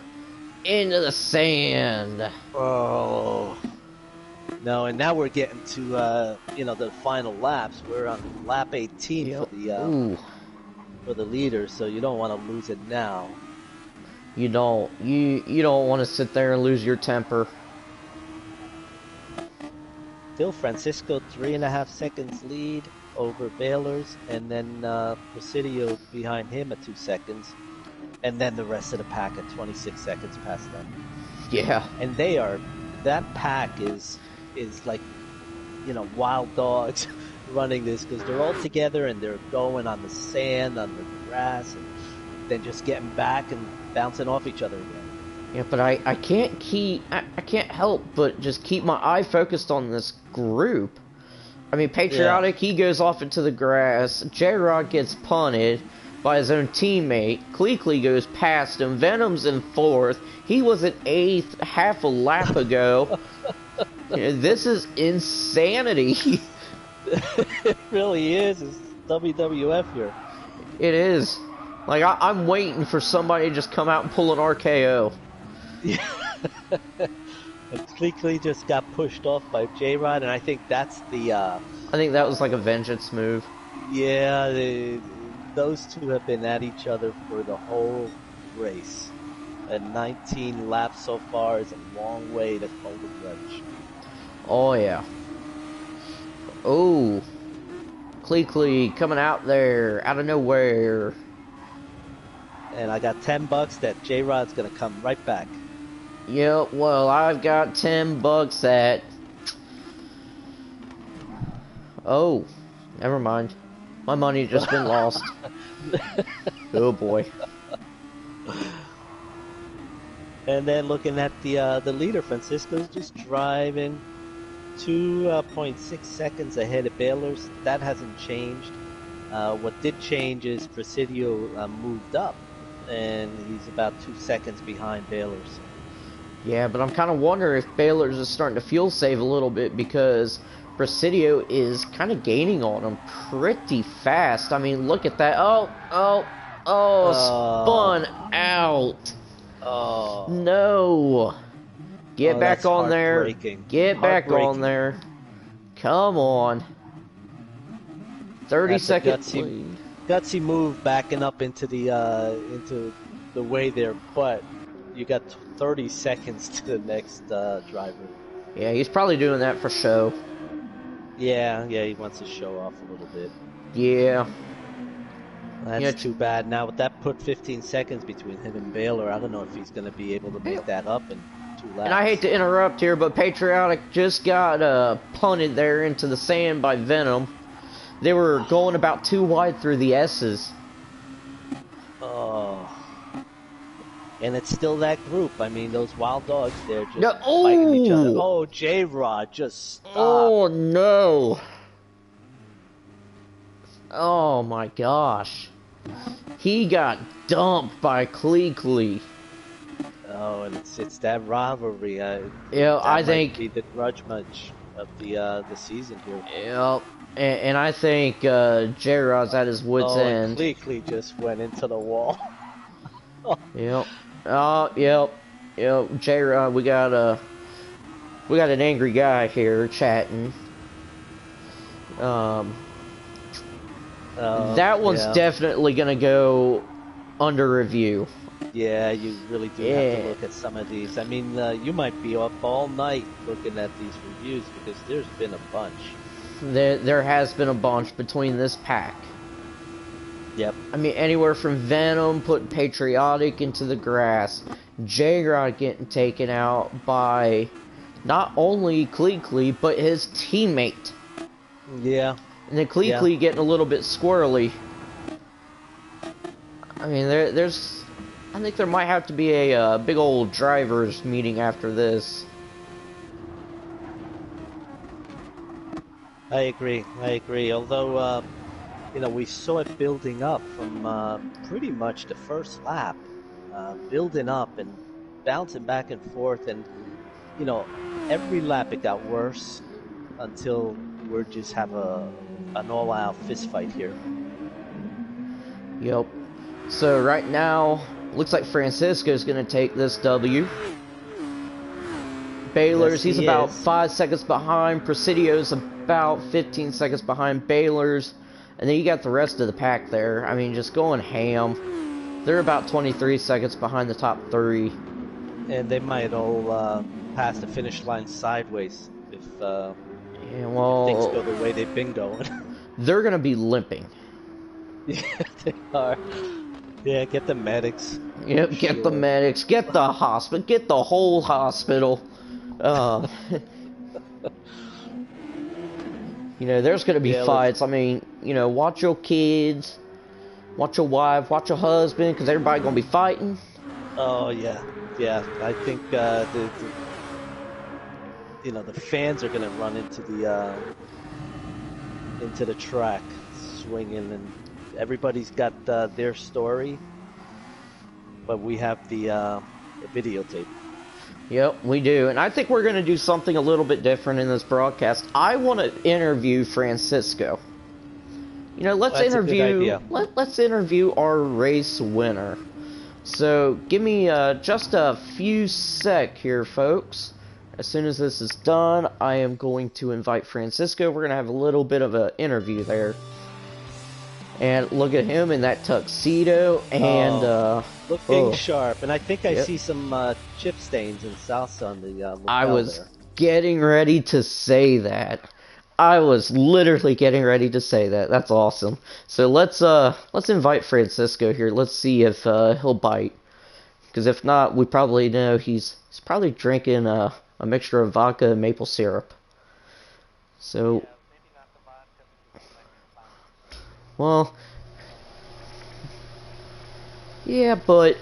Speaker 1: into the sand.
Speaker 2: Oh. No, and now we're getting to, the final laps. We're on lap 18 for the leader, so you don't want to lose it now.
Speaker 1: You don't. You don't want to sit there and lose your temper.
Speaker 2: Still, Francisco 3.5 seconds lead over Baylor's, and then Presidio behind him at 2 seconds, and then the rest of the pack at 26 seconds past them.
Speaker 1: Yeah.
Speaker 2: And that pack is like, wild dogs running this, because they're all together and they're going on the sand, on the grass, and then just getting back and bouncing off each other again.
Speaker 1: Yeah, but I can't help but just keep my eye focused on this group. I mean, Patriotic, he goes off into the grass. J-Rod gets punted by his own teammate. Clee goes past him. Venom's in 4th. He was in 8th half a lap ago. This is insanity.
Speaker 2: It really is. It's WWF here.
Speaker 1: It is. Like, I'm waiting for somebody to just come out and pull an RKO.
Speaker 2: Yeah. Clee just got pushed off by J-Rod, and I think that's the... I
Speaker 1: think that was like a vengeance move.
Speaker 2: Yeah, those two have been at each other for the whole race. And 19 laps so far is a long way to hold a grudge.
Speaker 1: Oh, yeah. Oh. Clee coming out there, out of nowhere.
Speaker 2: And I got $10 that J-Rod's going to come right back.
Speaker 1: Yeah, well, I've got $10 at... Oh, never mind. My money just been lost. Oh boy.
Speaker 2: And then looking at the leader, Francisco's just driving 2.6 seconds ahead of Baylor's. That hasn't changed. What did change is Presidio moved up, and he's about 2 seconds behind Baylor's.
Speaker 1: Yeah, but I'm kind of wondering if Baylor's is starting to fuel save a little bit, because Presidio is kind of gaining on him pretty fast. I mean, look at that. Oh, spun out.
Speaker 2: Oh.
Speaker 1: No. Get back on there. Get back on there. Come on. 30 seconds lead.
Speaker 2: gutsy move backing up into the way there, but you got 30 seconds to the next driver.
Speaker 1: Yeah, he's probably doing that for show.
Speaker 2: Yeah, he wants to show off a little bit.
Speaker 1: Yeah.
Speaker 2: That's too bad. Now, with that put 15 seconds between him and Baylor, I don't know if he's going to be able to make that up in 2 laps.
Speaker 1: And I hate to interrupt here, but Patriotic just got punted there into the sand by Venom. They were going about too wide through the S's.
Speaker 2: Oh. And it's still that group. I mean, those wild dogs, they're just fighting each other. Oh, J-Rod, just stop.
Speaker 1: Oh, no. Oh, my gosh. He got dumped by Clee.
Speaker 2: Oh, and it's that rivalry.
Speaker 1: Yeah, I think
Speaker 2: might be the grudge match of the season here.
Speaker 1: Yeah, and I think J-Rod's at his wit's end.
Speaker 2: Clee just went into the wall.
Speaker 1: Yep. Oh, yep. J-Rod, we got an angry guy here chatting. That one's definitely gonna go under review.
Speaker 2: Yeah, you really do have to look at some of these. I mean, you might be up all night looking at these reviews because there's been a bunch.
Speaker 1: There has been a bunch between this pack.
Speaker 2: Yep.
Speaker 1: I mean, anywhere from Venom putting Patriotic into the grass, J-Rod getting taken out by not only Clee, but his teammate.
Speaker 2: Yeah.
Speaker 1: And then Clee getting a little bit squirrely. I mean, I think there might have to be a big old drivers meeting after this.
Speaker 2: I agree. Although, we saw it building up from pretty much the first lap, building up and bouncing back and forth, and every lap it got worse until we're just have an all-out fist fight here.
Speaker 1: Yep. So right now, looks like Francisco's going to take this W. Baylor's, he's about 5 seconds behind. Presidio's about 15 seconds behind Baylor's. And then you got the rest of the pack there. I mean, just going ham. They're about 23 seconds behind the top 3.
Speaker 2: And they might all pass the finish line sideways if things go the way they've been going.
Speaker 1: They're going to be limping.
Speaker 2: Yeah, they are. Yeah, get the medics.
Speaker 1: Yep, get the medics. Get the hospital. Get the whole hospital. There's going to be fights. I mean, watch your kids, watch your wife, watch your husband, because everybody's going to be fighting.
Speaker 2: Oh, yeah. Yeah, I think the fans are going to run into the track, swinging, and everybody's got their story, but we have the videotape.
Speaker 1: Yep, we do, and I think we're going to do something a little bit different in this broadcast. I want to interview Francisco. Let's interview our race winner. So give me just a few sec here, folks. As soon as this is done, I am going to invite Francisco. We're going to have a little bit of an interview there. And look at him in that tuxedo, and
Speaker 2: looking sharp. And I think I see some chip stains and salsa on the lapel.
Speaker 1: I was getting ready to say that. I was literally getting ready to say that. That's awesome. So let's invite Francisco here. Let's see if he'll bite. Because if not, we probably know he's probably drinking a mixture of vodka and maple syrup. So. Well, yeah, but,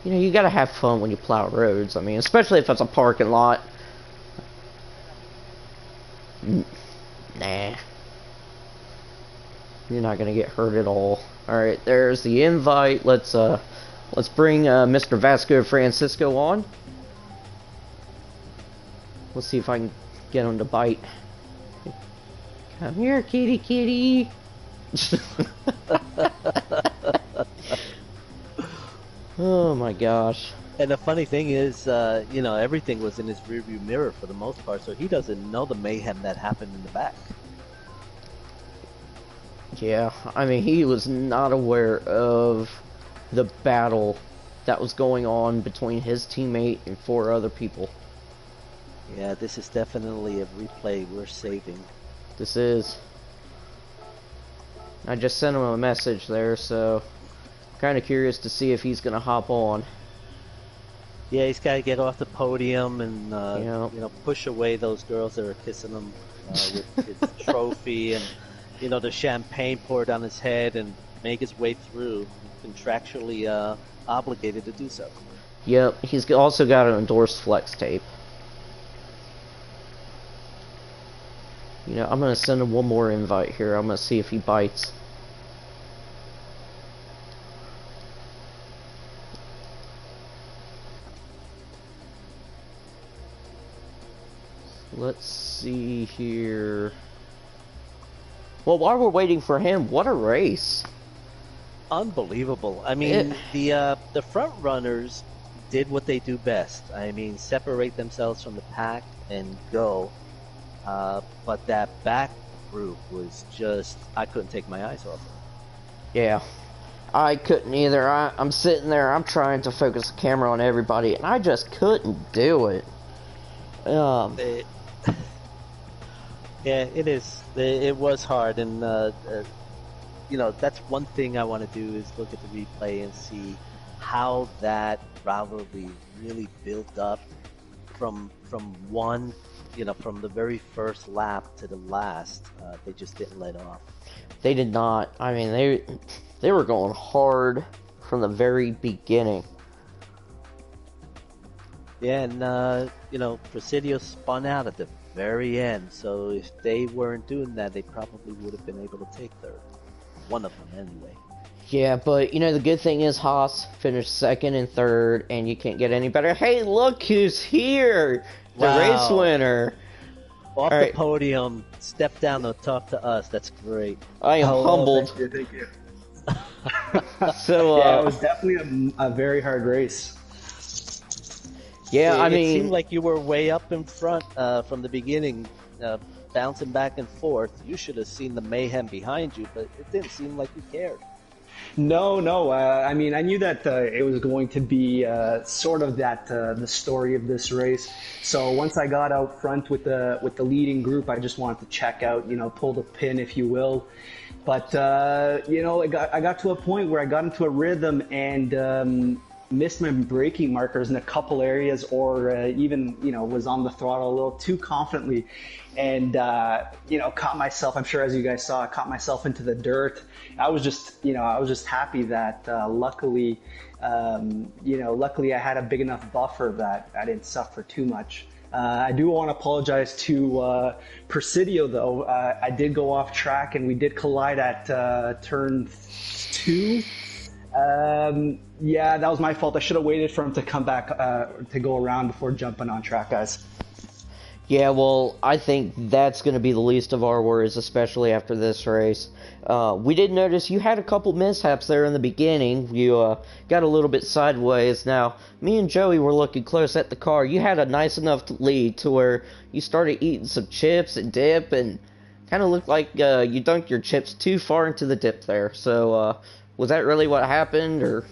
Speaker 1: you gotta have fun when you plow roads. I mean, especially if it's a parking lot. Nah. You're not gonna get hurt at all. Alright, there's the invite. Let's bring Mr. Vasco Francisco on. Let's see if I can get him to bite. Come here, kitty. Oh my gosh.
Speaker 2: And the funny thing is, everything was in his rearview mirror for the most part, so he doesn't know the mayhem that happened in the back.
Speaker 1: Yeah, I mean, he was not aware of the battle that was going on between his teammate and 4 other people.
Speaker 2: Yeah, this is definitely a replay we're saving.
Speaker 1: This is. I just sent him a message there, so kind of curious to see if he's going to hop on.
Speaker 2: Yeah, he's got to get off the podium and
Speaker 1: Yeah.
Speaker 2: you know, push away those girls that are kissing him with his trophy and, you know, the champagne poured on his head, and make his way through. Contractually obligated to do so.
Speaker 1: Yep, he's also got an endorsed flex tape. You know, I'm going to send him one more invite here. I'm going to see if he bites. Let's see here. Well, while we're waiting for him, what a race.
Speaker 2: Unbelievable. I mean, the front runners did what they do best. I mean, separate themselves from the pack and go. But that back group was just, I couldn't take my eyes off it.
Speaker 1: Yeah, I couldn't either. I'm sitting there, I'm trying to focus the camera on everybody, and I just couldn't do it.
Speaker 2: Yeah, it is. It was hard, and you know, that's one thing I want to do is look at the replay and see how that rivalry really built up from one, you know, from the very first lap to the last. They just didn't let off.
Speaker 1: They did not. I mean, they were going hard from the very beginning.
Speaker 2: Yeah, and you know, Presidio spun out at the very end. So if they weren't doing that, they probably would have been able to take third. One of them, anyway.
Speaker 1: Yeah, but you know, the good thing is Haas finished second and third, and you can't get any better. Hey, look who's here! The race winner!
Speaker 2: Off the podium, step down to talk to us. That's great.
Speaker 1: I am humbled.
Speaker 3: Thank you.
Speaker 1: So,
Speaker 3: yeah, it was definitely a very hard race.
Speaker 1: Yeah, I mean,
Speaker 2: it seemed like you were way up in front from the beginning, bouncing back and forth. You should have seen the mayhem behind you, but it didn't seem like you cared.
Speaker 3: No. I mean, I knew that it was going to be sort of that the story of this race. So once I got out front with the leading group, I just wanted to check out, you know, pull the pin, if you will. But you know, I got to a point where I got into a rhythm and missed my braking markers in a couple areas, or even, you know, was on the throttle a little too confidently, and you know, caught myself. I'm sure, as you guys saw, I caught myself into the dirt. I was just happy that luckily I had a big enough buffer that I didn't suffer too much. I do want to apologize to Presidio, though. I did go off track and we did collide at turn 2. Yeah, that was my fault. I should have waited for him to come back to go around before jumping on track, guys.
Speaker 1: Yeah, well, I think that's going to be the least of our worries, especially after this race. We did notice you had a couple mishaps there in the beginning. You got a little bit sideways. Now, me and Joey were looking close at the car. You had a nice enough lead to where you started eating some chips and dip, and kind of looked like you dunked your chips too far into the dip there. So, was that really what happened, or...?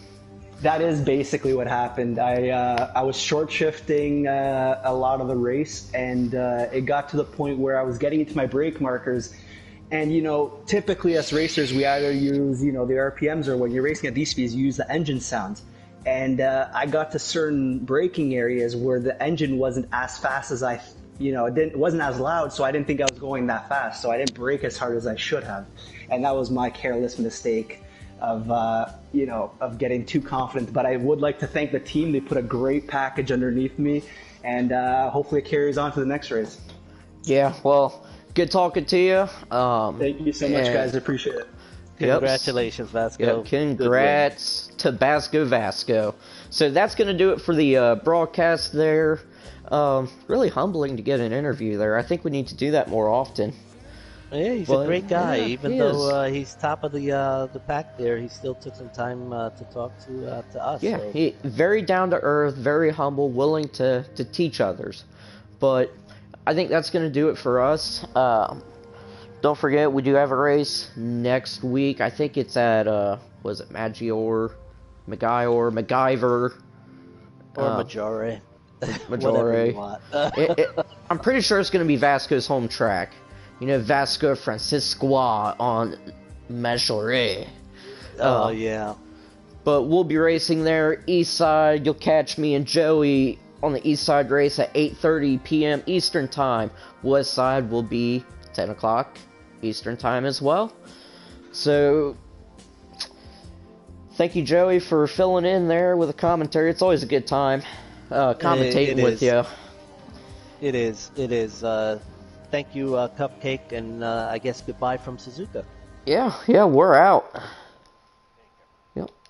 Speaker 3: That is basically what happened. I was short shifting a lot of the race, and it got to the point where I was getting into my brake markers. And, you know, typically as racers, we either use, you know, the RPMs, or when you're racing at these speeds, you use the engine sounds. And I got to certain braking areas where the engine wasn't as fast as it wasn't as loud, so I didn't think I was going that fast. So I didn't brake as hard as I should have. And that was my careless mistake of getting too confident. But I would like to thank the team. They put a great package underneath me, and hopefully it carries on to the next race.
Speaker 1: Yeah, well, good talking to you.
Speaker 3: Thank you so much, guys. I appreciate it.
Speaker 2: Congratulations, Vasco.
Speaker 1: Yep, congrats to Vasco. So that's going to do it for the broadcast there. Really humbling to get an interview there. I think we need to do that more often.
Speaker 2: Yeah, he's a great guy.
Speaker 1: Yeah,
Speaker 2: Even though he's top of the pack there, he still took some time to talk to us.
Speaker 1: Yeah,
Speaker 2: so.
Speaker 1: he very down to earth, very humble, willing to teach others. But I think that's going to do it for us. don't forget, we do have a race next week. I think it's at, was it McGiver?
Speaker 2: Or Majore.
Speaker 1: Whatever you
Speaker 2: want.
Speaker 1: I'm pretty sure it's going to be Vasco's home track. You know, Vasco Franciscois on Majore.
Speaker 2: Oh, yeah.
Speaker 1: But we'll be racing there, east side. You'll catch me and Joey on the east side race at 8:30 p.m. Eastern Time. West side will be 10 o'clock Eastern Time as well. So, thank you, Joey, for filling in there with a commentary. It's always a good time commentating with you.
Speaker 2: It is. Thank you, Cupcake, and I guess goodbye from Suzuka.
Speaker 1: Yeah, we're out.